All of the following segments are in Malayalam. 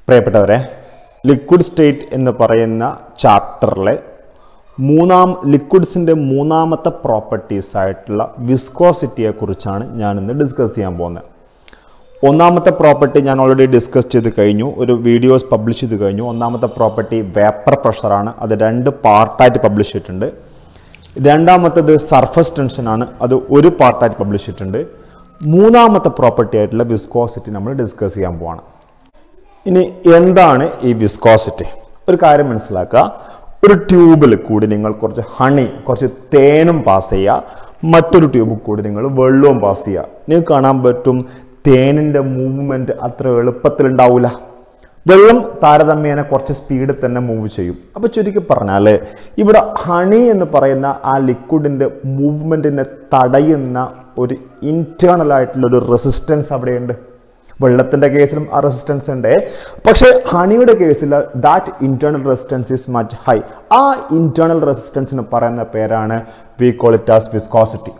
പ്രിയപ്പെട്ടവരെ, ലിക്വിഡ് സ്റ്റേറ്റ് എന്ന് പറയുന്ന ചാപ്റ്ററിലെ ലിക്വിഡ്സിൻ്റെ മൂന്നാമത്തെ പ്രോപ്പർട്ടീസ് ആയിട്ടുള്ള വിസ്കോസിറ്റിയെ കുറിച്ചാണ് ഞാനിന്ന് ഡിസ്കസ് ചെയ്യാൻ പോകുന്നത്. ഒന്നാമത്തെ പ്രോപ്പർട്ടി ഞാൻ ഓൾറെഡി ഡിസ്കസ് ചെയ്ത് കഴിഞ്ഞു, ഒരു വീഡിയോസ് പബ്ലിഷ് ചെയ്ത് കഴിഞ്ഞു. ഒന്നാമത്തെ പ്രോപ്പർട്ടി വേപ്പർ പ്രഷറാണ്, അത് 2 പാർട്ടായിട്ട് പബ്ലിഷ് ചെയ്തിട്ടുണ്ട്. രണ്ടാമത്തേത് സർഫസ് ടെൻഷനാണ്, അത് 1 പാർട്ടായിട്ട് പബ്ലിഷ് ചെയ്തിട്ടുണ്ട്. മൂന്നാമത്തെ പ്രോപ്പർട്ടി ആയിട്ടുള്ള വിസ്കോസിറ്റി നമ്മൾ ഡിസ്കസ് ചെയ്യാൻ പോവാണ്. ഇനി എന്താണ് ഈ വിസ്കോസിറ്റി? ഒരു കാര്യം മനസ്സിലാക്കുക, ഒരു ട്യൂബിൽ കൂടി നിങ്ങൾ കുറച്ച് തേനും പാസ് ചെയ്യുക, മറ്റൊരു ട്യൂബിൽ കൂടി നിങ്ങൾ വെള്ളവും പാസ് ചെയ്യുക. നിങ്ങൾക്ക് കാണാൻ പറ്റും തേനിൻ്റെ മൂവ്മെൻറ്റ് അത്ര എളുപ്പത്തിൽ ഉണ്ടാവില്ല. വെള്ളം താരതമ്യേന കുറച്ച് സ്പീഡിൽ തന്നെ മൂവ് ചെയ്യും. അപ്പോൾ ചുരുക്കി പറഞ്ഞാൽ ഇവിടെ ഹണി എന്ന് പറയുന്ന ആ ലിക്വിഡിൻ്റെ മൂവ്മെൻറ്റിനെ തടയുന്ന ഒരു ഇൻറ്റേർണൽ ആയിട്ടുള്ളൊരു റെസിസ്റ്റൻസ് അവിടെയുണ്ട്. വെള്ളത്തിൻ്റെ കേസിലും ആ റെസിസ്റ്റൻസ് ഉണ്ട്, പക്ഷേ ഹണിയുടെ കേസിൽ that internal resistance is much high. ആ ഇൻറ്റേർണൽ റെസിസ്റ്റൻസിന് പറയുന്ന പേരാണ് we call it as viscosity.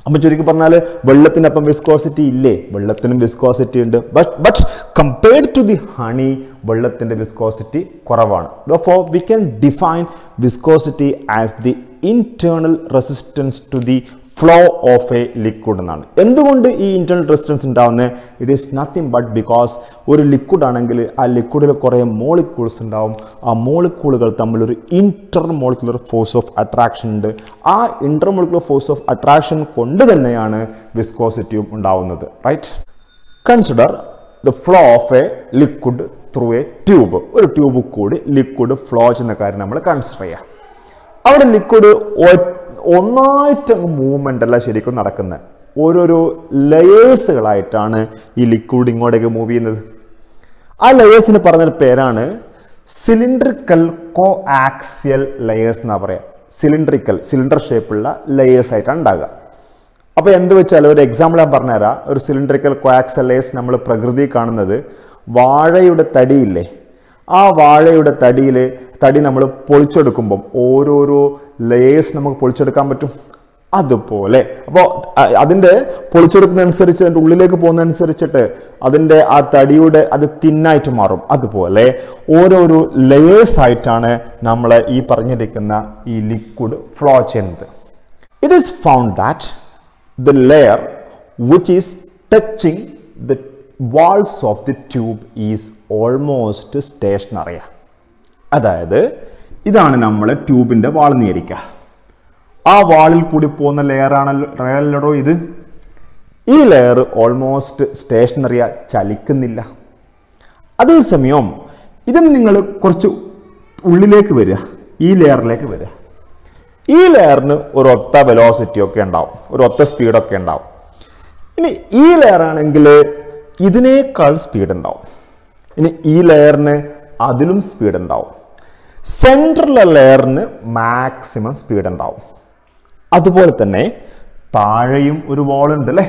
അപ്പം ചുരുക്കി പറഞ്ഞാൽ വെള്ളത്തിനപ്പം വിസ്കോസിറ്റി ഇല്ലേ? വെള്ളത്തിനും വിസ്കോസിറ്റി ഉണ്ട്, but compared to the honey വെള്ളത്തിൻ്റെ വിസ്കോസിറ്റി കുറവാണ്. Therefore, we can define viscosity as the internal resistance to the flow of a liquid എന്നാണ്. എന്തുകൊണ്ട് ഈ ഇന്റേണൽ റെസിസ്റ്റൻസ് ഉണ്ടാവുന്നത്? It is nothing but because ഒരു ലിക്വിഡ് ആണെങ്കിൽ ആ ലിക്വിഡിൽ കുറേ മോളിക്യൂൾസ് ഉണ്ടാവും. ആ മോളിക്യൂളുകൾ തമ്മിലൊരു ഇന്റർമോളിക്കുലർ ഫോഴ്സ് ഓഫ് അട്രാക്ഷൻ ഉണ്ട്. ആ ഇന്റർമോളിക്കുലർ ഫോഴ്സ് ഓഫ് അട്രാക്ഷൻ കൊണ്ട് തന്നെയാണ് വിസ്കോസിറ്റിയും ഉണ്ടാവുന്നത്. Right? Consider the flow of a liquid through a tube. ഒരു ട്യൂബ് കൂടി ലിക്വിഡ് ഫ്ലോ ചെയ്യുന്ന കാര്യം നമ്മൾ കൺസിഡർ ചെയ്യാം. അവിടെ ലിക്വിഡ് ഒന്നായിട്ട് മൂവ്മെൻ്റ് അല്ല ശരിക്കും നടക്കുന്നത്, ഓരോരോ ലെയേഴ്സുകളായിട്ടാണ് ഈ ലിക്വിഡ് ഇങ്ങോട്ടേക്ക് മൂവ് ചെയ്യുന്നത്. ആ ലെയേഴ്സിന് പറഞ്ഞൊരു പേരാണ് സിലിണ്ടറിക്കൽ കോ ആക്സിയൽ ലെയേഴ്സ് എന്നാണ് പറയുക. സിലിണ്ടർ ഷേപ്പുള്ള ലെയേഴ്സ് ആയിട്ടാണ് ഉണ്ടാകുക. അപ്പോൾ എന്ത് വെച്ചാൽ ഒരു എക്സാമ്പിൾ ഞാൻ പറഞ്ഞുതരാം. ഒരു സിലിണ്ടറിക്കൽ കോ ആക്സിയൽ ലെയേഴ്സ് നമ്മൾ പ്രകൃതി കാണുന്നത് വാഴയുടെ തടിയില്ലേ, ആ വാഴയുടെ തടി നമ്മൾ പൊളിച്ചെടുക്കുമ്പം ഓരോരോ ലെയേഴ്സ് നമുക്ക് പൊളിച്ചെടുക്കാൻ പറ്റും. അതുപോലെ അപ്പോൾ അതിൻ്റെ പൊളിച്ചെടുക്കുന്നതനുസരിച്ച് അതിൻ്റെ ഉള്ളിലേക്ക് പോകുന്നതനുസരിച്ചിട്ട് അതിൻ്റെ ആ തടിയുടെ അത് തിന്നായിട്ട് മാറും. അതുപോലെ ഓരോരോ ലെയേഴ്സ് ആയിട്ടാണ് നമ്മൾ ഈ പറഞ്ഞിരിക്കുന്ന ഈ ലിക്വിഡ് ഫ്ലോ ചെയ്യുന്നത്. It is found that the layer which is touching the walls of the tube is almost stationary. അതായത് ഇതാണ് നമ്മൾ ട്യൂബിൻ്റെ വാൾ എന്ന് വിചാരിക്കുക. ആ വാളിൽ കൂടി പോകുന്ന ലെയറാണല്ലോ ഇത്. ഈ ലെയർ ഓൾമോസ്റ്റ് സ്റ്റേഷനറിയ, ചലിക്കുന്നില്ല. അതേസമയം ഇതിന് നിങ്ങൾ കുറച്ച് ഉള്ളിലേക്ക് വരിക, ഈ ലെയറിലേക്ക് വരിക. ഈ ലെയറിന് ഒരു ഒത്ത വെലോസിറ്റി ഒക്കെ ഉണ്ടാവും, ഒരു ഒത്ത സ്പീഡൊക്കെ ഉണ്ടാവും. ഇനി ഈ ലെയറാണെങ്കിൽ ഇതിനേക്കാൾ സ്പീഡ് ഉണ്ടാവും. ഇനി ഈ ലെയറിന് അതിലും സ്പീഡ് ഉണ്ടാവും. സെൻട്രൽ ലെയറിന് മാക്സിമം സ്പീഡ് ഉണ്ടാവും. അതുപോലെ തന്നെ താഴെയും ഒരു വോളുണ്ട് അല്ലേ.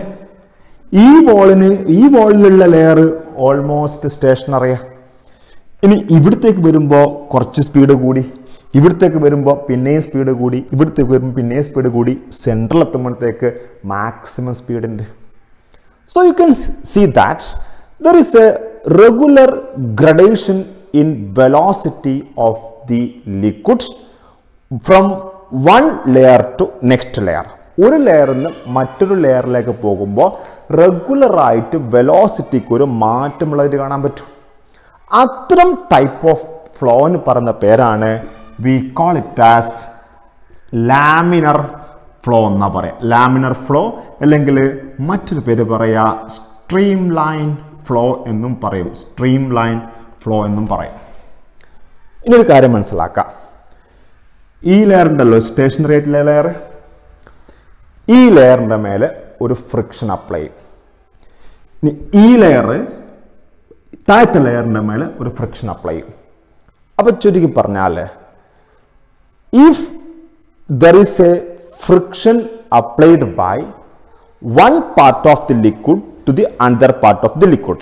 ഈ വോളിലുള്ള ലെയർ ഓൾമോസ്റ്റ് സ്റ്റേഷനറിയാ. ഇനി ഇവിടത്തേക്ക് വരുമ്പോൾ കുറച്ച് സ്പീഡ് കൂടി, ഇവിടത്തേക്ക് വരുമ്പോൾ പിന്നെയും സ്പീഡ് കൂടി, ഇവിടത്തേക്ക് വരുമ്പോൾ പിന്നെയും സ്പീഡ് കൂടി, സെൻട്രൽ എത്തുമ്പോഴത്തേക്ക് മാക്സിമം സ്പീഡ് ഉണ്ട്. So you can see that there is a regular gradation in velocity of the liquid from one layer to next layer. ഒരു ലെയറിൽ നിന്ന് മറ്റൊരു ലെയറിലേക്ക് പോകുമ്പോൾ റെഗുലറായിട്ട് വെലോസിറ്റിക്ക് ഒരു മാറ്റമുള്ളതായിട്ട് കാണാൻ പറ്റും. അത്തരം ടൈപ്പ് ഓഫ് ഫ്ലോന് പറയുന്ന പേരാണ് we call it as laminar flow എന്നാ പറയാം. ലാമിനർ ഫ്ലോ അല്ലെങ്കിൽ മറ്റൊരു പേര് പറയാ സ്ട്രീം ലൈൻ ഫ്ലോ എന്നും പറയും. സ്ട്രീം ലൈൻ ഫ്ലോ എന്നും പറയും. ഇനിയൊരു കാര്യം മനസ്സിലാക്കാം. ഈ ലെയർ ഉണ്ടല്ലോ, സ്റ്റേഷനറി ആയിട്ടുള്ള ലെയർ, ഈ ലെയറിൻ്റെ മേലെ ഒരു ഫ്രിക്ഷൻ അപ്ലൈ ചെയ്യും. ഇനി ഈ ലെയർ താഴത്തെ ലെയറിൻ്റെ മേലെ ഒരു ഫ്രിക്ഷൻ അപ്ലൈ ചെയ്യും. അപ്പോൾ ചുരുക്കി പറഞ്ഞാൽ if there is A friction applied by one part of the liquid to the another part of the liquid.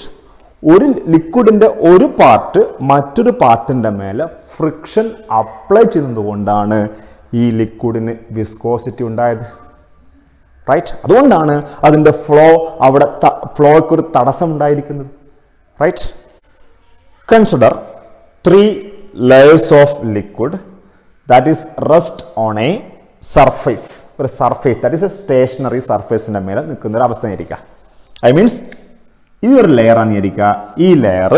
ഒരു ലിക്വിഡിൻ്റെ ഒരു പാർട്ട് മറ്റൊരു പാർട്ടിൻ്റെ മേലെ ഫ്രിക്ഷൻ അപ്ലൈ ചെയ്യുന്നതുകൊണ്ടാണ് ഈ ലിക്വിഡിന് വിസ്കോസിറ്റി ഉണ്ടായത്. റൈറ്റ്? അതുകൊണ്ടാണ് അതിൻ്റെ ഫ്ലോയ്ക്ക് ഒരു തടസ്സം ഉണ്ടായിരിക്കുന്നത്. Right? consider 3 layers of liquid that is rest on a surface. ഒരു surface that is a stationary സർഫേസിൻ്റെ മേലെ നിൽക്കുന്ന ഒരു അവസ്ഥ ഇരിക്കുക. ഐ മീൻസ് ഇതൊരു ലെയറാണ് ഇരിക്കുക. ഈ ലെയർ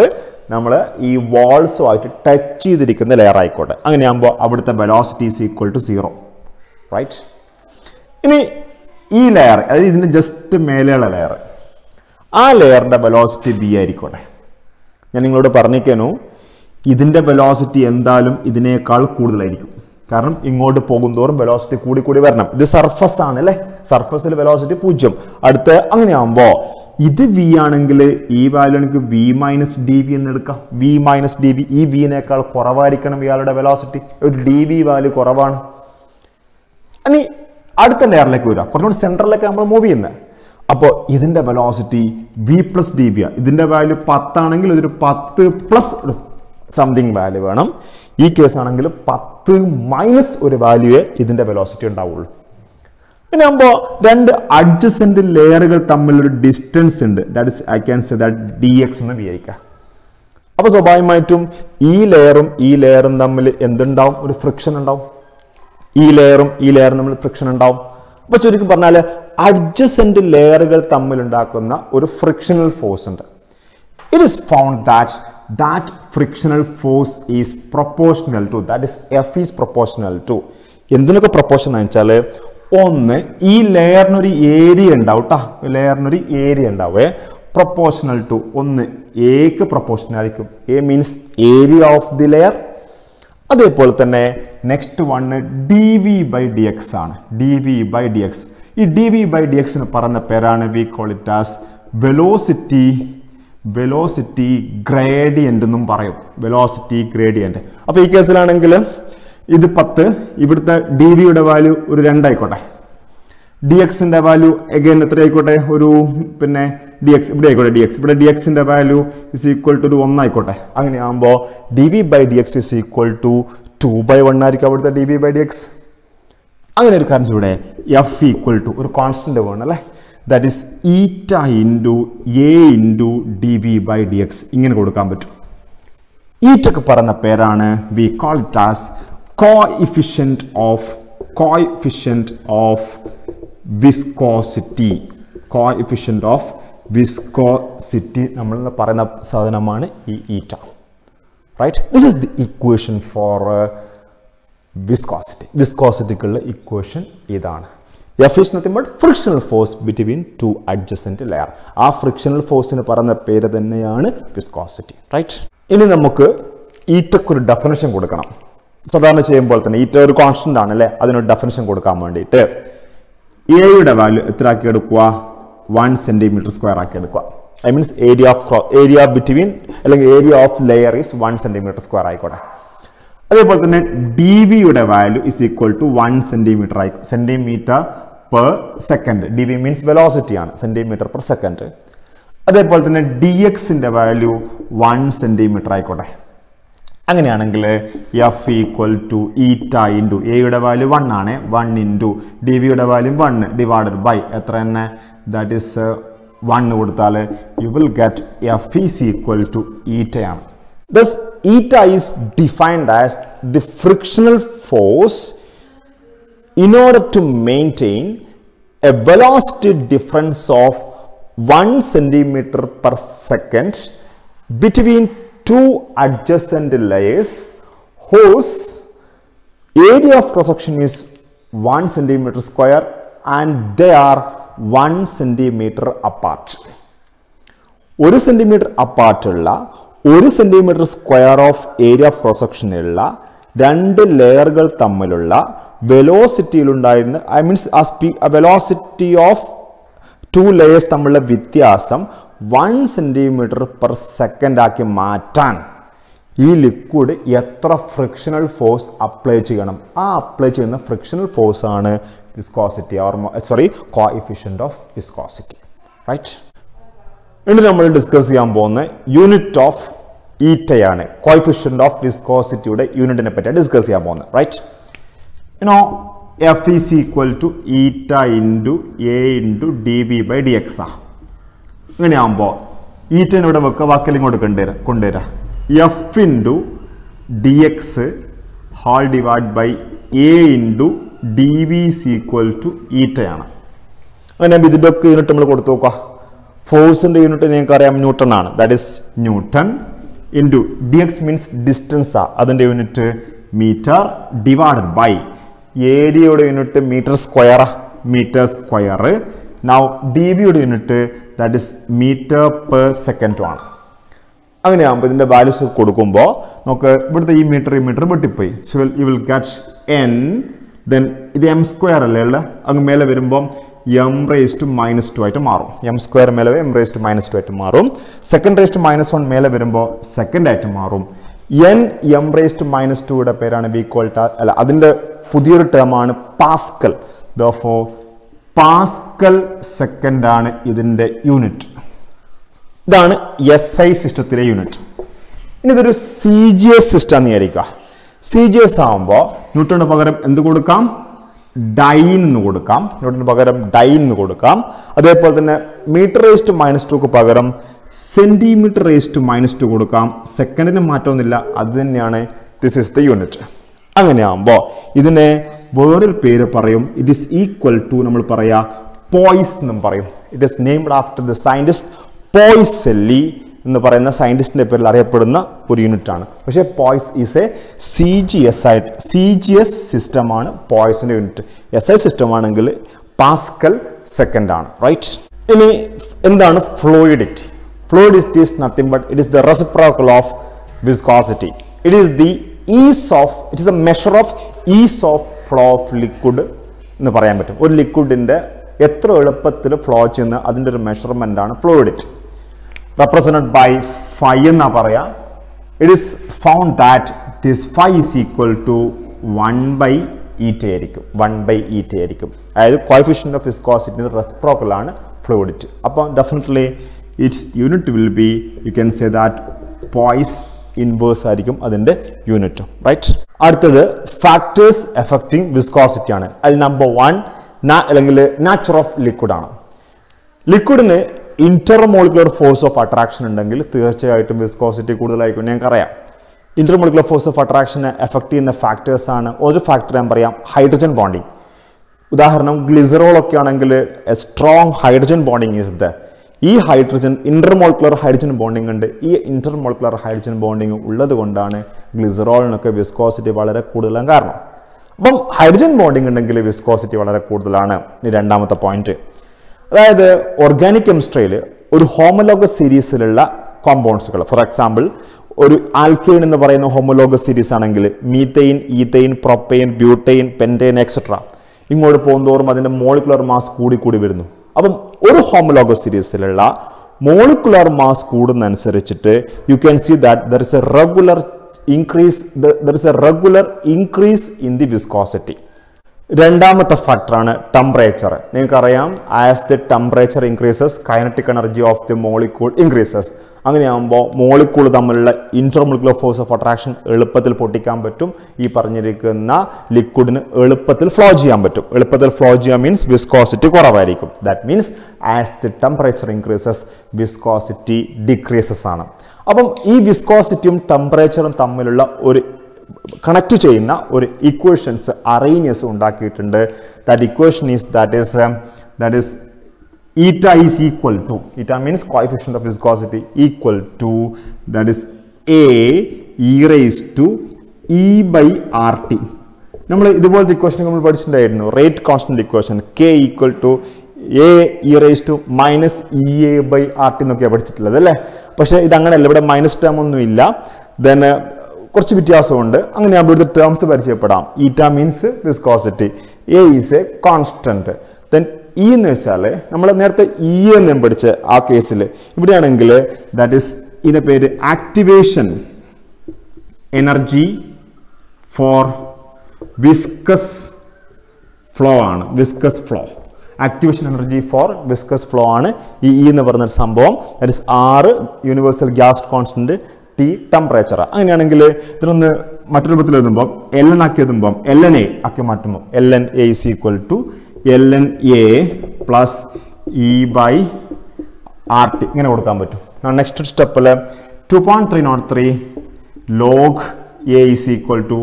നമ്മൾ ഈ വാൾസുമായിട്ട് ടച്ച് ചെയ്തിരിക്കുന്ന ലെയർ ആയിക്കോട്ടെ. അങ്ങനെയാകുമ്പോൾ അവിടുത്തെ velocity is equal to 0, right? ഇനി ഈ ലെയർ, അതായത് ഇതിൻ്റെ ജസ്റ്റ് മേലെയുള്ള ലെയർ, ആ ലെയറിൻ്റെ വെലോസിറ്റി ബി ആയിരിക്കോട്ടെ. ഞാൻ നിങ്ങളോട് പറഞ്ഞിരിക്കാനു ഇതിൻ്റെ വെലോസിറ്റി എന്തായാലും ഇതിനേക്കാൾ കൂടുതലായിരിക്കും. കാരണം ഇങ്ങോട്ട് പോകുന്തോറും വെലോസിറ്റി കൂടി കൂടി വരണം. ഇത് സർഫസ് ആണ് അല്ലേ, സർഫസിൽ വെലോസിറ്റി 0. അടുത്ത് അങ്ങനെയാകുമ്പോൾ ഇത് വി ആണെങ്കിൽ ഈ വാല്യൂ എനിക്ക് വി മൈനസ് ഡി വി എന്ന് എടുക്കാം. വി മൈനസ് ഡി വി, ഈ വിനേക്കാൾ കുറവായിരിക്കണം ഇയാളുടെ വെലോസിറ്റി. ഒരു ഡി വി വാല്യൂ കുറവാണ്. ഇനി അടുത്ത ലെയറിലേക്ക് വരിക, കുറച്ചുകൂടി സെൻട്രലിലേക്ക് നമ്മൾ മൂവ് ചെയ്യുന്നത്. അപ്പോൾ ഇതിൻ്റെ velocity v plus d v ആണ്. ഇതിൻ്റെ വാല്യൂ 10 ആണെങ്കിൽ ഇതൊരു 10 പ്ലസ് സംതിങ് വാല്യൂ വേണം. ഈ കേസ് ആണെങ്കിൽ 10 മൈനസ് ഒരു വാല്യൂയെ ഇതിൻ്റെ വെലോസിറ്റി ഉണ്ടാവുള്ളൂ. പിന്നെ ആകുമ്പോൾ രണ്ട് അഡ്ജസെന്റ് ലെയറുകൾ തമ്മിലൊരു ഡിസ്റ്റൻസ് ഉണ്ട്. That is I can say that D X എന്ന് വിചാരിക്കാം. അപ്പോൾ സ്വാഭാവികമായിട്ടും ഈ ലെയറും തമ്മിൽ എന്തുണ്ടാവും? ഒരു ഫ്രിക്ഷൻ ഉണ്ടാവും. ഈ ലെയറും തമ്മിൽ ഫ്രിക്ഷൻ ഉണ്ടാവും. അപ്പോൾ ചുരുക്കി പറഞ്ഞാൽ അഡ്ജസെന്റ് ലെയറുകൾ തമ്മിലുണ്ടാക്കുന്ന ഒരു ഫ്രിക്ഷണൽ ഫോഴ്സ് ഉണ്ട്. It is found that frictional force is proportional to, that is F is proportional to, എന്തിനൊക്കെ പ്രൊപ്പോർഷൻ എന്ന് വെച്ചാൽ, ഒന്ന് ഈ ലെയറിനൊരു ഏരിയ ഉണ്ടാവും കേട്ടോ, ലെയറിനൊരു ഏരിയ ഉണ്ടാവേ, പ്രൊപ്പോർഷണൽ ടു ഒന്ന് എക്ക് പ്രൊപ്പോർഷൻ ആയിരിക്കും. A means area of the layer. അതേപോലെ തന്നെ next one D V by D X ആണ്. D V by D X, ഈ ഡി വി ബൈ ഡി എക്സിന് പറഞ്ഞ പേരാണ് we call it as velocity gradient എന്നും പറയും. Velocity gradient. അപ്പോൾ ഈ കേസിലാണെങ്കിൽ ഇത് 10, ഇവിടുത്തെ ഡി വിയുടെ വാല്യൂ ഒരു 2 ആയിക്കോട്ടെ. ഡി എക്സിൻ്റെ വാല്യൂ എഗെയിൻ എത്ര ആയിക്കോട്ടെ? ഒരു പിന്നെ ഡി എക്സ് ഇവിടെ ആയിക്കോട്ടെ. ഡി എക്സ് ഇവിടെ ഡി എക്സിൻ്റെ വാല്യൂ ഇസ് ഈക്വൽ ടു ഒരു 1 ആയിക്കോട്ടെ. അങ്ങനെയാകുമ്പോൾ d V by D x is equal to 2/1 ആയിരിക്കും അവിടുത്തെ d V by D x. അങ്ങനെ ഒരു കാര്യം ഇവിടെ എഫ് ഈക്വൽ ടു ഒരു കോൺസ്റ്റന്റ് വേണം അല്ലേ, that is eta into a into dv by dx. ഇങ്ങനെ കൊടുക്കാൻ പറ്റും. ഈറ്റക്ക് പറഞ്ഞ പേരാണ് we call it as coefficient of viscosity. coefficient of viscosity നമ്മൾ പറയുന്ന സാധനമാണ് ഈ eta, right? This is the equation for വിസ്കോസിറ്റിക്കുള്ള ഇക്വേഷൻ ഇതാണ്. F is nothing but frictional force between two adjacent layers. ആ ഫ്രിക്ഷണൽ ഫോഴ്സിന് പറഞ്ഞ പേര് തന്നെയാണ് വിസ്കോസിറ്റി, റൈറ്റ്? ഇനി നമുക്ക് ഈറ്റക്കൊരു ഡെഫിനിഷൻ കൊടുക്കണം. സാധാരണ ചെയ്യുമ്പോൾ തന്നെ ഈറ്റ ഒരു കോൺസ്റ്റന്റ് ആണ് അല്ലേ, അതിനൊരു ഡെഫിനിഷൻ കൊടുക്കാൻ വേണ്ടിയിട്ട് എയുടെ വാല്യൂ എത്ര ആക്കി എടുക്കുക? 1 cm² ആക്കി എടുക്കുക. ഐ മീൻസ് ഏരിയ ബിറ്റ്വീൻ അല്ലെങ്കിൽ area of layer is 1 cm² ആയിക്കോട്ടെ. അതേപോലെ തന്നെ ഡി വിയുടെ value is equal to 1 centimetre ആയിക്കോട്ടെ, centimetre per second. D V means velocity ആണ്, സെന്റിമീറ്റർ പെർ സെക്കൻഡ്. അതേപോലെ തന്നെ ഡി എക്സിന്റെ വാല്യൂ 1 സെന്റിമീറ്റർ ആയിക്കോട്ടെ. അങ്ങനെയാണെങ്കിൽ F equal to eta into എയുടെ വാല്യൂ 1 ആണ്, 1 ഇൻറ്റു ഡി വിയുടെ വാല്യൂ 1 ഡിവൈഡഡ് ബൈ എത്ര തന്നെ, ദാറ്റ് ഈസ് 1 കൊടുത്താൽ U will get F is equal to ഈറ്റയാണ്. Thus, eta is defined as the frictional force in order to maintain a velocity difference of 1 centimeter per second between two adjacent layers whose area of cross section is 1 centimeter square and they are 1 centimeter apart. 1 centimeter apart ഉള്ള 1 centimetre square of area of cross section ഉള്ള രണ്ട് ലെയറുകൾ തമ്മിലുള്ള വെലോസിറ്റിയിലുണ്ടായിരുന്ന I means velocity of 2 layers തമ്മിലുള്ള വ്യത്യാസം 1 സെന്റിമീറ്റർ പെർ സെക്കൻഡ് ആക്കി മാറ്റാൻ ഈ ലിക്വിഡ് എത്ര ഫ്രിക്ഷണൽ ഫോഴ്സ് അപ്ലൈ ചെയ്യണം? ആ അപ്ലൈ ചെയ്യുന്ന ഫ്രിക്ഷണൽ ഫോഴ്സ് ആണ് viscosity coefficient of viscosity, right? ഇനി നമ്മൾ ഡിസ്കസ് ചെയ്യാൻ പോകുന്ന യൂണിറ്റ് ഓഫ് ഈറ്റയാണ്. കോഎഫിഷ്യന്റ് ഓഫ് വിസ്കോസിറ്റിയുടെ യൂണിറ്റിനെ പറ്റി ഡിസ്കസ് ചെയ്യാൻ പോകുന്നത്, right? You know F is equal to eta into A into D V by D X ആ. ഇങ്ങനെയാകുമ്പോൾ ഈറ്റനെ ഇവിടെ വെക്കുക, വാക്കിൽ ഇങ്ങോട്ട് കൊണ്ടുവരാം. F into dx whole divided by A into dv is equal to eta ആണ്. അങ്ങനെ ഇതിൻ്റെയൊക്കെ യൂണിറ്റ് നമ്മൾ കൊടുത്തു നോക്കുക. ഫോഴ്സിൻ്റെ യൂണിറ്റ് നിങ്ങൾക്ക് അറിയാം ന്യൂട്ടൺ ആണ്. That is newton into D X means distance ആ അതിൻ്റെ യൂണിറ്റ് മീറ്റർ ഡിവൈഡഡ് ബൈ ഏരിയയുടെ unit metre square now D വിയുടെ unit that is metre per second ആണ്. അങ്ങനെയാകുമ്പോൾ ഇതിൻ്റെ വാല്യൂസ് കൊടുക്കുമ്പോൾ നമുക്ക് ഇവിടുത്തെ ഈ മീറ്റർ വെട്ടിപ്പോയി. So you will get n, then ഇത് m സ്ക്വയർ അല്ലേ ഉള്ളത്, അങ്ങ് മേലെ വരുമ്പം m⁻² ആയിട്ട് മാറും. m സ്ക്വയർ മേലെ m⁻² ആയിട്ട് മാറും. സെക്കൻഡ് റേസ്റ്റ് -1 മേലെ വരുമ്പോൾ സെക്കൻഡ് ആയിട്ട് മാറും. n m⁻²യുടെ പേരാണ് അല്ല അതിൻ്റെ പുതിയൊരു ടേമാണ് പാസ്കൽ. Therefore പാസ്കൽ സെക്കൻഡ് ആണ് ഇതിൻ്റെ യൂണിറ്റ്. ഇതാണ് SI സിസ്റ്റത്തിലെ യൂണിറ്റ്. ഇനി ഇതൊരു CGS സിസ്റ്റം എന്ന് വിചാരിക്കുക. CGS ആകുമ്പോൾ ന്യൂട്ടന് പകരം എന്ത് കൊടുക്കാം? ഡൈൻ എന്ന് കൊടുക്കാം. ന്യൂട്ടന് പകരം ഡൈൻ എന്ന് കൊടുക്കാം. അതേപോലെ തന്നെ m⁻²ക്ക് പകരം cm⁻² കൊടുക്കാം. സെക്കൻഡിന് മാറ്റമൊന്നുമില്ല, അത് തന്നെയാണ് ദിസ് ഇസ് ദ യൂണിറ്റ്. അങ്ങനെയാകുമ്പോൾ ഇതിനെ വേറൊരു പേര് പറയും. ഇറ്റ് ഈസ് ഈക്വൽ ടു നമ്മൾ പറയാ പോയ്സ് എന്നും പറയും. It is named after the scientist Poiseuille എന്ന് പറയുന്ന സയൻറ്റിസ്റ്റിൻ്റെ പേരിൽ അറിയപ്പെടുന്ന ഒരു യൂണിറ്റ് ആണ്. പക്ഷേ പോയ്സ് ഈസ് എ CGS സിസ്റ്റമാണ് പോയ്സിൻ്റെ യൂണിറ്റ്. SI സിസ്റ്റം ആണെങ്കിൽ പാസ്കൽ സെക്കൻഡ് ആണ്. റൈറ്റ്. ഇനി എന്താണ് fluidity? Fluidity is nothing but it is the reciprocal of viscosity. It is a measure of ease of flow of liquid എന്ന് പറയാൻ പറ്റും. ഒരു ലിക്വിഡിൻ്റെ എത്ര എളുപ്പത്തിൽ ഫ്ലോ ചെയ്യുന്ന അതിൻ്റെ ഒരു മെഷർമെൻ്റ് ആണ് ഫ്ലൂയിഡിറ്റി. റെപ്രസെൻറ്റഡ് ബൈ phi എന്നാ പറയാ. It is found that this phi is equal to 1/eta ആയിരിക്കും. 1/eta ആയിരിക്കും. അതായത് കോഎഫിഷ്യന്റ് ഓഫ് വിസ്കോസിറ്റിൻ്റെ റെസിപ്രോക്കൽ ആണ് ഫ്ലൂയിഡിറ്റി. അപ്പോൾ definitely its unit will be, you can say that Poisson inverse ആയിരിക്കും അതിൻ്റെ യൂണിറ്റ്. റൈറ്റ്. അടുത്തത് ഫാക്ടേഴ്സ് എഫക്റ്റിംഗ് വിസ്കോസിറ്റി ആണ്. അതിൽ നമ്പർ 1 അല്ലെങ്കിൽ നാച്ചർ ഓഫ് ലിക്വിഡ് ആണ്. ലിക്വിഡിന് ഇന്റർമോളിക്കുലർ ഫോഴ്സ് ഓഫ് അട്രാക്ഷൻ ഉണ്ടെങ്കിൽ തീർച്ചയായിട്ടും വിസ്കോസിറ്റി കൂടുതലായിരിക്കും. ഞങ്ങൾക്കറിയാം ഇന്റർമോളിക്കുലർ ഫോഴ്സ് ഓഫ് അട്രാക്ഷനെ എഫക്ട് ചെയ്യുന്ന ഫാക്ടേഴ്സ് ആണ്. ഒരു ഫാക്ടർ ഞാൻ പറയാം, ഹൈഡ്രജൻ ബോണ്ടിങ്. ഉദാഹരണം ഗ്ലിസറോൾ ഒക്കെ ആണെങ്കിൽ A strong hydrogen bonding is the ഈ ഹൈഡ്രജൻ ഇന്റർമോളിക്കുലർ ഹൈഡ്രജൻ ബോണ്ടിങ് ഉണ്ട്. ഈ ഇന്റർമോളിക്കുലർ ഹൈഡ്രജൻ ബോണ്ടിങ് ഉള്ളത് കൊണ്ടാണ് ഗ്ലിസറോളിനൊക്കെ വിസ്കോസിറ്റി വളരെ കൂടുതലാണ് കാരണം. അപ്പം ഹൈഡ്രജൻ ബോണ്ടിങ് ഉണ്ടെങ്കിൽ വിസ്കോസിറ്റി വളരെ കൂടുതലാണ്. ഇനി രണ്ടാമത്തെ പോയിന്റ്, അതായത് ഓർഗാനിക് കെമിസ്ട്രിയിൽ ഒരു ഹോമോലോഗസ് സീരീസിലുള്ള കോമ്പൗണ്ട്സുകൾ, ഫോർ എക്സാമ്പിൾ ഒരു ആൽക്കെയിൻ എന്ന് പറയുന്ന ഹോമോലോഗസ് സീരീസ് ആണെങ്കിൽ methane, ethane, propane, butane, pentane etcetera ഇങ്ങോട്ട് പോകുന്തോറും അതിൻ്റെ മോളിക്കുലർ മാസ് കൂടി വരുന്നു. അപ്പം ഒരു ഹോമോലോഗസ് സീരീസിലുള്ള മോളിക്കുലർ മാസ് കൂടുന്നതനുസരിച്ചിട്ട് you can see that there is a regular increase in the viscosity. രണ്ടാമത്തെ ഫാക്ടറാണ് ടെമ്പറേച്ചർ. നിങ്ങൾക്കറിയാം as the temperature increases kinetic energy of the molecule increases. അങ്ങനെയാകുമ്പോൾ മോളിക്യൂൾ തമ്മിലുള്ള ഇന്റർമോളിക്കുലർ ഫോഴ്സ് ഓഫ് അട്രാക്ഷൻ എളുപ്പത്തിൽ പൊട്ടിക്കാൻ പറ്റും. ഈ പറഞ്ഞിരിക്കുന്ന ലിക്വിഡിന് എളുപ്പത്തിൽ ഫ്ലോ ചെയ്യാൻ പറ്റും. എളുപ്പത്തിൽ ഫ്ലോ ചെയ്യാൻ മീൻസ് വിസ്കോസിറ്റി കുറവായിരിക്കും. That means as the temperature increases viscosity decreases ആണ്. അപ്പം ഈ വിസ്കോസിറ്റിയും ടെമ്പറേച്ചറും തമ്മിലുള്ള ഒരു കണക്ട് ചെയ്യുന്ന ഒരു ഇക്വേഷൻസ് അറേനിയസ് ഉണ്ടാക്കിയിട്ടുണ്ട്. That equation is that is eta is equal to, eta means coefficient of viscosity equal to, that is a e raised to e by rt. നമ്മൾ ഇതുപോലത്തെ ഇക്വേഷൻ നമ്മൾ പഠിച്ചിട്ടുണ്ടായിരുന്നു. Rate constant equation k equal to a e raised to minus ea by rt എന്നൊക്കെയാണ് പഠിച്ചിട്ടുള്ളത് അല്ലേ. പക്ഷേ ഇതങ്ങനെയല്ല, ഇവിടെ മൈനസ് ടേം ഒന്നും ഇല്ല. ദെൻ കുറച്ച് വ്യത്യാസമുണ്ട്. അങ്ങനെ ഞാൻ ഇവിടുത്തെ ടേംസ് പരിചയപ്പെടാം. ഈറ്റ means viscosity, A is A constant. Then E എന്ന് വെച്ചാൽ നമ്മൾ നേരത്തെ ഇ എന്ന് പഠിച്ച ആ കേസിൽ ഇവിടെയാണെങ്കിൽ ദാറ്റ് ഈസ് ഇതിൻ്റെ പേര് activation energy for viscous flow ആണ്. Viscous flow, activation energy for viscous flow ആണ് ഈ ഇ എന്ന് പറയുന്ന സംഭവം. That is R universal gas constant, T temperature. അങ്ങനെയാണെങ്കിൽ ഇതിനൊന്ന് മറ്റൊരു രൂപത്തിൽ എഴുതുമ്പോൾ LN ആക്കി എഴുതുമ്പോൾ LNA ആക്കി മാറ്റുമ്പോൾ LNA is equal to LNA plus E by RT ഇങ്ങനെ കൊടുക്കാൻ പറ്റും. നെക്സ്റ്റ് സ്റ്റെപ്പിൽ 2.303 log a is equal to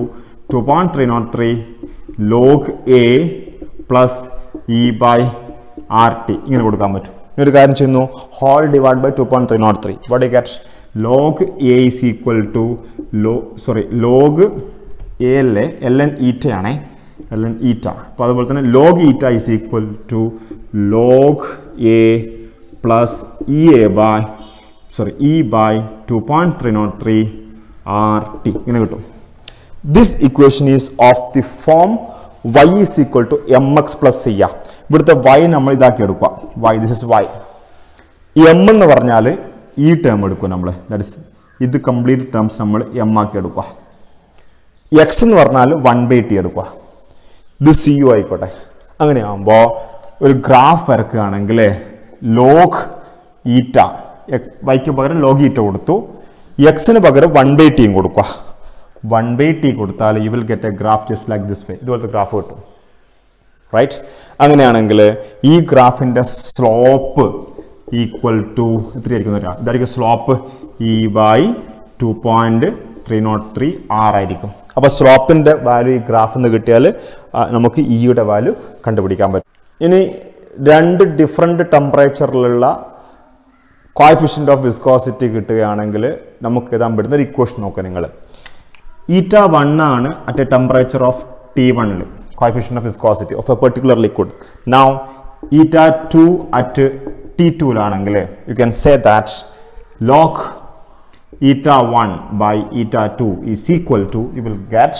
2.303 log a plus e by rt. ഇങ്ങനെ കൊടുക്കാൻ പറ്റും. ഇനി ഒരു കാര്യം ചെയ്യുന്നു, whole divide by 2.303. what do you get? log a is equal to log a അല്ലേ ln eta ആണേ, ln eta. അപ്പോൾ അതുപോലെ തന്നെ log eta is equal to log a plus e by 2.303 rt. ഇങ്ങനെ കിട്ടും. This equation is of the form y is equal to mx plus c. ഇവിടുത്തെ y നമ്മൾ ഇതാക്കി എടുക്കുക. y, this is y. m എന്ന് പറഞ്ഞാൽ ഈ ടേം എടുക്കും നമ്മൾ, ദാറ്റ് ഇസ് ഇത് കംപ്ലീറ്റ് ടേംസ് നമ്മൾ m ആക്കി എടുക്കുക. x എന്ന് പറഞ്ഞാൽ 1/t എടുക്കുക. ഇത് c u ആയിക്കോട്ടെ. അങ്ങനെയാകുമ്പോൾ ഒരു ഗ്രാഫ് വരക്കുകയാണെങ്കിൽ ലോഗ് ഈറ്റ, വൈക്ക് പകരം ലോഗ് ഈറ്റ കൊടുത്തു, എക്സിന് പകരം 1/t കൊടുക്കുക. 1/t കൊടുത്താൽ U will get A graph just like this way. ഇതുപോലത്തെ ഗ്രാഫ് കിട്ടും, റൈറ്റ്? അങ്ങനെയാണെങ്കിൽ ഈ ഗ്രാഫിൻ്റെ സ്ലോപ്പ് ഈക്വൽ ടു എത്രയായിരിക്കും? ഇതായിരിക്കും സ്ലോപ്പ് e by 2.303 r ആയിരിക്കും. അപ്പോൾ സ്ലോപ്പിൻ്റെ വാല്യൂ ഈ ഗ്രാഫിൽ നിന്ന് കിട്ടിയാൽ നമുക്ക് ഇയുടെ വാല്യൂ കണ്ടുപിടിക്കാൻ പറ്റും. ഇനി രണ്ട് ഡിഫറെൻറ്റ് ടെമ്പറേച്ചറിലുള്ള കോഎഫിഷ്യൻ്റ് ഓഫ് വിസ്കോസിറ്റി കിട്ടുകയാണെങ്കിൽ നമുക്ക് എഴുതാൻ പറ്റുന്ന ഒരു ഇക്വേഷൻ നോക്കുക നിങ്ങൾ. ഈറ്റ 1 ആണ് at A temperature of T1, coefficient of viscosity of A particular liquid. Now ഈറ്റ 2 at T2 you can say that log eta 1 by eta 2 is equal to, you will get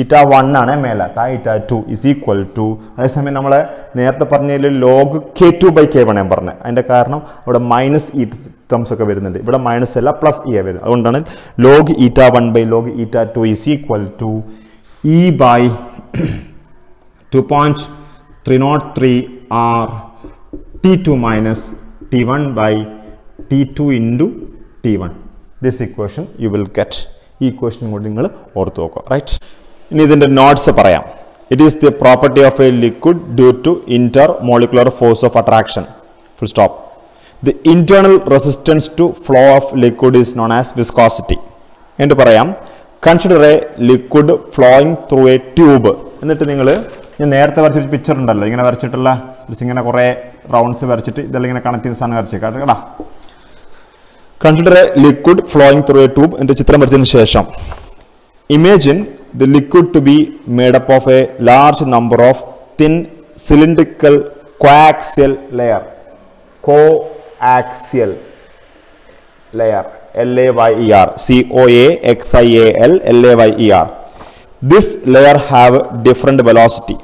eta 1 ആണ് മേലത്ത, eta 2 is equal to, അതേസമയം നമ്മൾ നേരത്തെ പറഞ്ഞതിൽ log k2 by k1 ഞാൻ പറഞ്ഞത്. അതിൻ്റെ കാരണം അവിടെ മൈനസ് ഇ ടേംസ് ഒക്കെ വരുന്നുണ്ട്, ഇവിടെ മൈനസ് അല്ല പ്ലസ് ഇ വരുന്നത്. അതുകൊണ്ടാണ് log eta 1 by log eta 2 is equal to e by 2.303 r T2 minus T1 by T2 into T1. This equation you will get. ഈ equation കൂടി നിങ്ങൾ ഓർത്ത് നോക്കുക, റൈറ്റ്? ഇനി ഇതിൻ്റെ നോട്ട്സ് പറയാം. It is the property of a liquid due to intermolecular force of attraction. Full stop. The internal resistance to flow of liquid is known as viscosity. എന്നിട്ട് പറയാം, consider a liquid flowing through a tube. എന്നിട്ട് നിങ്ങൾ, ഞാൻ നേരത്തെ വരച്ചൊരു പിക്ചർ ഉണ്ടല്ലോ, ഇങ്ങനെ വരച്ചിട്ടുള്ള ഇങ്ങനെ കുറേ റൗണ്ട്സ് വരച്ചിട്ട് ഇതെല്ലാം ഇങ്ങനെ കണക്ട് ചെയ്യുന്ന സാധനം വരച്ചേക്കാം കേട്ടോ. Consider a liquid flowing through a tube. In the ചിത്രം വരച്ചതിന് ശേഷം imagine the liquid to be made up of a large number of thin cylindrical coaxial layer. Coaxial layer, LAYER, COAXIAL LAYER. This layer have different velocity.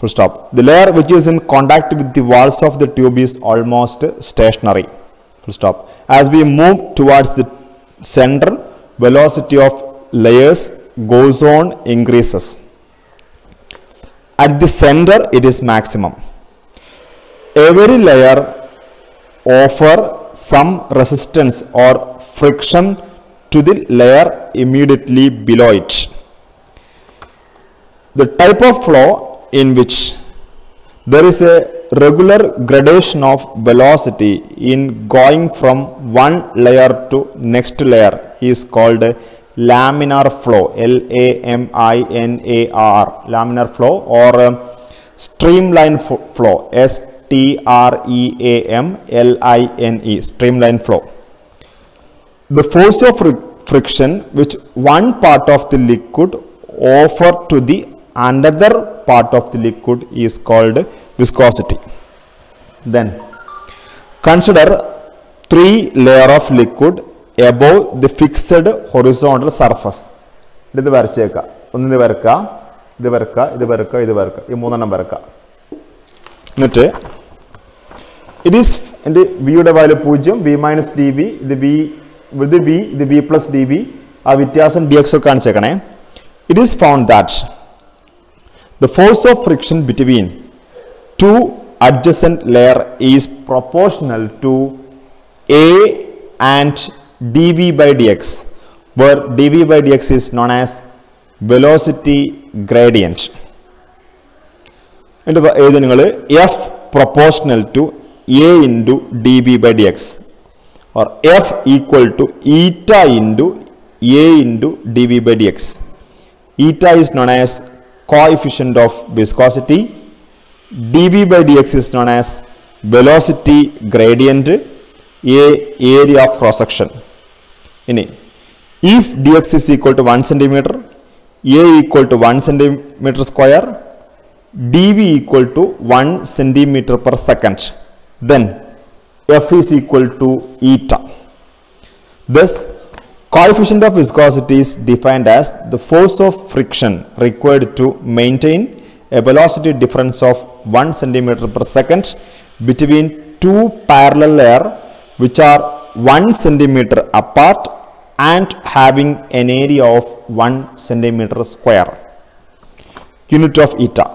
Full stop. The layer which is in contact with the walls of the tube is almost stationary. Full stop. As we move towards the center, velocity of layers goes on increases. At the center, it is maximum. Every layer offer some resistance or friction to the layer immediately below it. The type of flow in which there is a regular gradation of velocity in going from one layer to next layer is called laminar flow, LAMINAR, laminar flow, or streamline flow, STREAMLINE, streamline flow. The force of friction which one part of the liquid offer to the another part of the liquid is called viscosity. Then consider 3 layers of liquid above the fixed horizontal surface. ഇത് വരച്ചേക്കാം. ഒന്ന് ഇത് വരക്കുക, ഇത് വരക്കുക, ഇത് വരക്കുക, ഇത് വരക്കുക, ഈ മൂന്നെണ്ണം വരക്കുക. എന്നിട്ട് it is എൻ്റെ വിയുടെ വാല്യൂ 0, v മൈനസ് dv, ഇത് v, ഇത് v, ഇത് v പ്ലസ് dv, ആ വ്യത്യാസം dx ഒക്കെ കാണിച്ചേക്കണേ. It is found that the force of friction between two adjacent layer is proportional to A and dv by dx, where dv by dx is known as velocity gradient. And F proportional to A into dv by dx, or F equal to eta into A into dV by dx. Eta is known as coefficient of viscosity. dV by dx is known as velocity gradient. A area of cross section. If dx is equal to 1 centimeter, A equal to 1 centimeter square, dV equal to 1 centimeter per second, then F is equal to eta. Thus, coefficient of viscosity is defined as the force of friction required to maintain a velocity difference of 1 centimeter per second between two parallel layers which are 1 centimeter apart and having an area of 1 centimeter square. Unit of eta.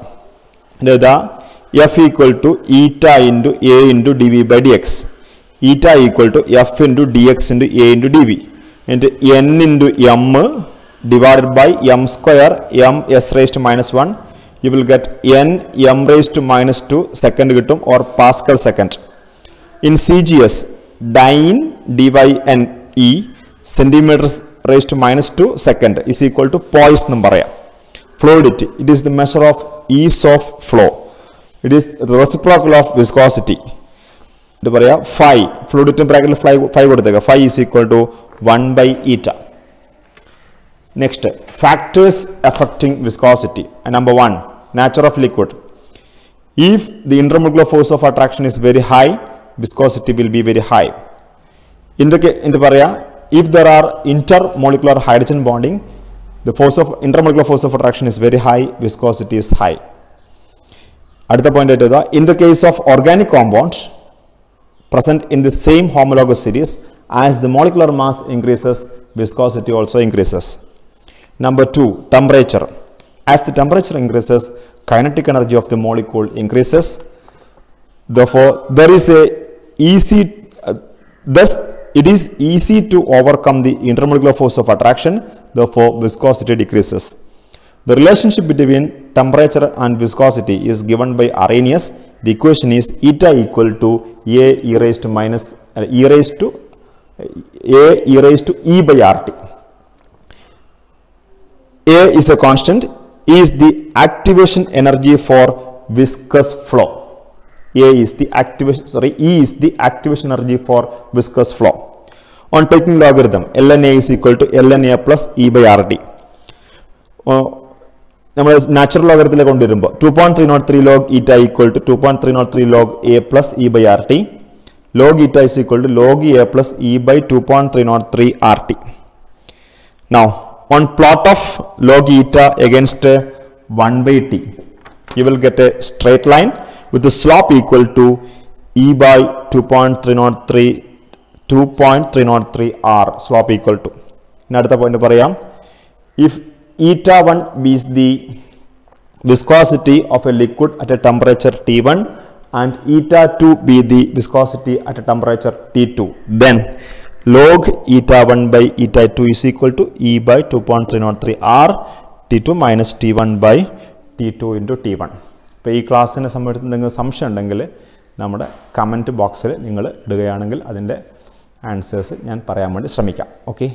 F equal to eta into A into dV by dx. Eta equal to F into dx into A into dV. And n into m divided by m square m s raised to minus 1. You will get n m raised to minus 2 second or Pascal second. In CGS, dyne dy n e centimeters raised to minus 2 second is equal to Poisson number. Fluidity, it is the measure of ease of flow. It is the reciprocal of viscosity. Phi, fluidity bracket phi is equal to 1 by eta. Next, factors affecting viscosity. Number 1, nature of liquid. If the intermolecular force of attraction is very high, viscosity will be very high. If there are intermolecular hydrogen bonding, the intermolecular force of attraction is very high, viscosity is high. At the point, in the case of organic compounds present in the same homologous series, as the molecular mass increases, viscosity also increases. Number 2, temperature. As the temperature increases, kinetic energy of the molecule increases. Therefore, thus it is easy to overcome the intermolecular force of attraction. Therefore, viscosity decreases. The relationship between temperature and viscosity is given by Arrhenius. The equation is eta equal to A e raised to E by RT. A is a constant. E is the activation energy for viscous flow. E is the activation energy for viscous flow. On taking logarithm, ln A is equal to ln A plus E by RT. Natural logarithm 2.303 log eta equal to 2.303 log A plus E by RT. Log eta is equal to log A plus E by 2.303 RT. Now, on plot of log eta against 1 by t, you will get a straight line with the slope equal to E by 2.303 R, slope equal to. Another point, if eta 1 is the viscosity of a liquid at a temperature T1 and eta 2 be the viscosity at a temperature T2, then log eta 1 by eta 2 is equal to E by 2.303 R T2 minus T1 by T2 into T1. ഇപ്പോൾ ഈ ക്ലാസ്സിനെ സംബന്ധിച്ച് നിങ്ങൾക്ക് സംശയം ഉണ്ടെങ്കിൽ നമ്മുടെ കമൻറ്റ് ബോക്സിൽ നിങ്ങൾ ഇടുകയാണെങ്കിൽ അതിൻ്റെ ആൻസേഴ്സ് ഞാൻ പറയാൻ വേണ്ടി ശ്രമിക്കാം. ഓക്കെ.